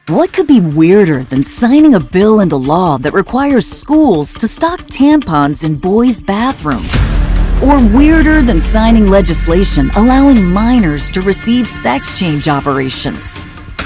What could be weirder than signing a bill into law that requires schools to stock tampons in boys' bathrooms? Or weirder than signing legislation allowing minors to receive sex change operations?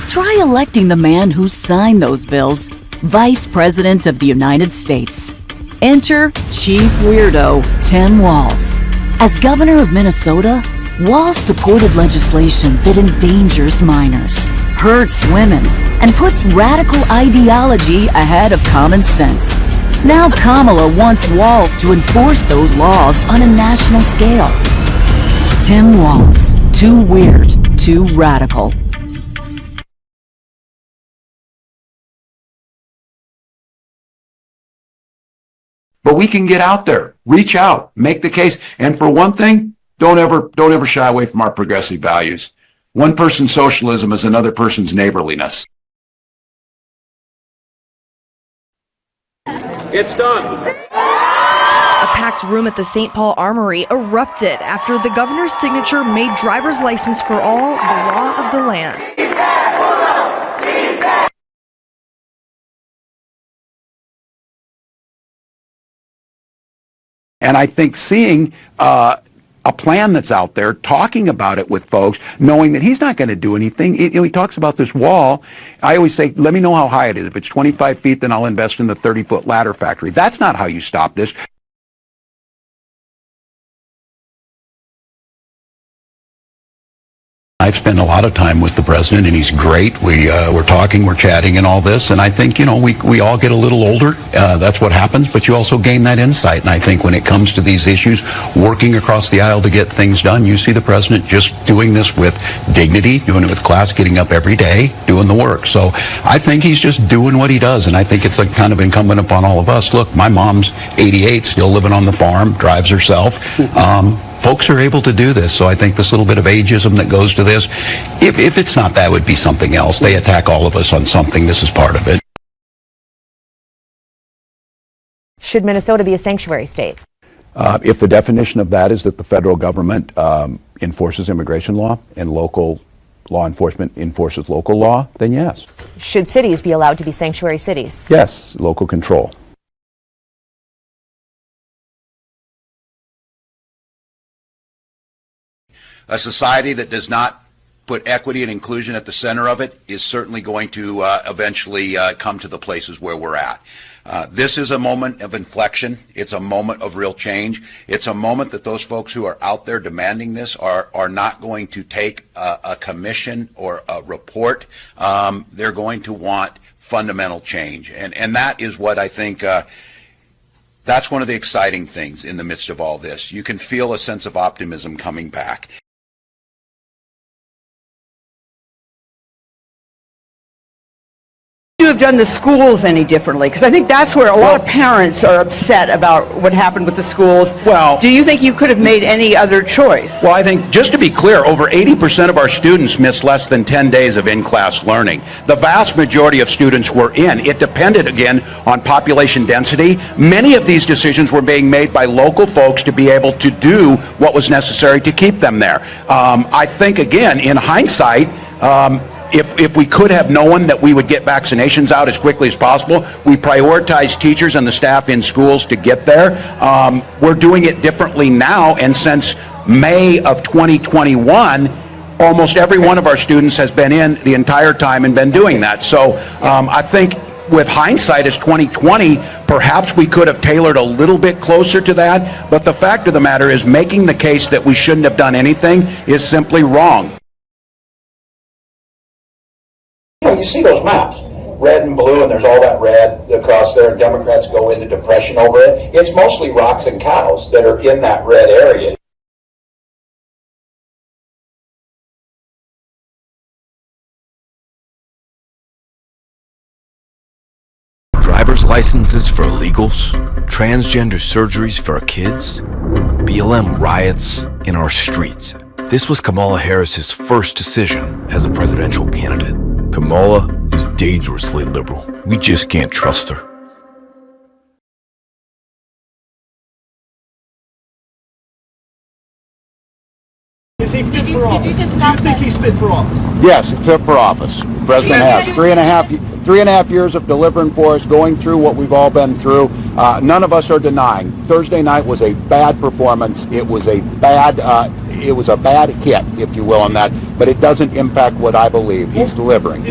Try electing the man who signed those bills Vice President of the United States. Enter Chief Weirdo Tim Walz. As governor of Minnesota, Walz supported legislation that endangers minors, hurts women, and puts radical ideology ahead of common sense. Now Kamala wants Walz to enforce those laws on a national scale. Tim Walz, too weird, too radical. But we can get out there, reach out, make the case. And for one thing, don't ever shy away from our progressive values. One person's socialism is another person's neighborliness. It's done. A packed room at the St. Paul Armory erupted after the governor's signature made driver's license for all the law of the land. And I think seeing a plan that's out there, talking about it with folks, knowing that he's not going to do anything. He talks about this wall. I always say, let me know how high it is. If it's 25 feet, then I'll invest in the 30-foot ladder factory. That's not how you stop this. I've spent a lot of time with the president, and he's great. We're talking, we're chatting, and all this. And I think, we all get a little older. That's what happens. But you also gain that insight. And I think when it comes to these issues, working across the aisle to get things done, you see the president just doing this with dignity, doing it with class, getting up every day, doing the work. So I think he's just doing what he does. And I think it's kind of incumbent upon all of us. Look, my mom's 88, still living on the farm, drives herself. Folks are able to do this, so I think this little bit of ageism that goes to this, if it's not that, would be something else. They attack all of us on something. This is part of it. Should Minnesota be a sanctuary state? If the definition of that is that the federal government enforces immigration law and local law enforcement enforces local law, then yes. Should cities be allowed to be sanctuary cities? Yes, local control. A society that does not put equity and inclusion at the center of it is certainly going to eventually come to the places where we're at. This is a moment of inflection. It's a moment of real change. It's a moment that those folks who are out there demanding this are not going to take a commission or a report. They're going to want fundamental change. And that is what I think that's one of the exciting things in the midst of all this. You can feel a sense of optimism coming back. You have done the schools any differently? Because I think that's where a lot of parents are upset about what happened with the schools. Well, do you think you could have made any other choice? Well, I think, just to be clear, over 80% of our students miss less than 10 days of in-class learning. The vast majority of students were in. It depended, again, on population density. Many of these decisions were being made by local folks to be able to do what was necessary to keep them there. I think, again, in hindsight, if we could have known that we would get vaccinations out as quickly as possible, we prioritized teachers and the staff in schools to get there. We're doing it differently now, and since May of 2021, almost every one of our students has been in the entire time and been doing that. So I think with hindsight as 2020, perhaps we could have tailored a little bit closer to that, but the fact of the matter is making the case that we shouldn't have done anything is simply wrong. You see those maps, red and blue, and there's all that red across there, and Democrats go into depression over it. It's mostly rocks and cows that are in that red area. Driver's licenses for illegals, transgender surgeries for our kids, BLM riots in our streets. This was Kamala Harris's first decision as a presidential candidate. Kamala is dangerously liberal. We just can't trust her. Is he he fit for office? Do you think he's fit for office? Yes, he's fit for office. The president has 3.5 years of delivering for us, going through what we've all been through. None of us are denying. Thursday night was a bad performance. It was a bad hit, if you will, on that. But it doesn't impact what I believe. He's delivering.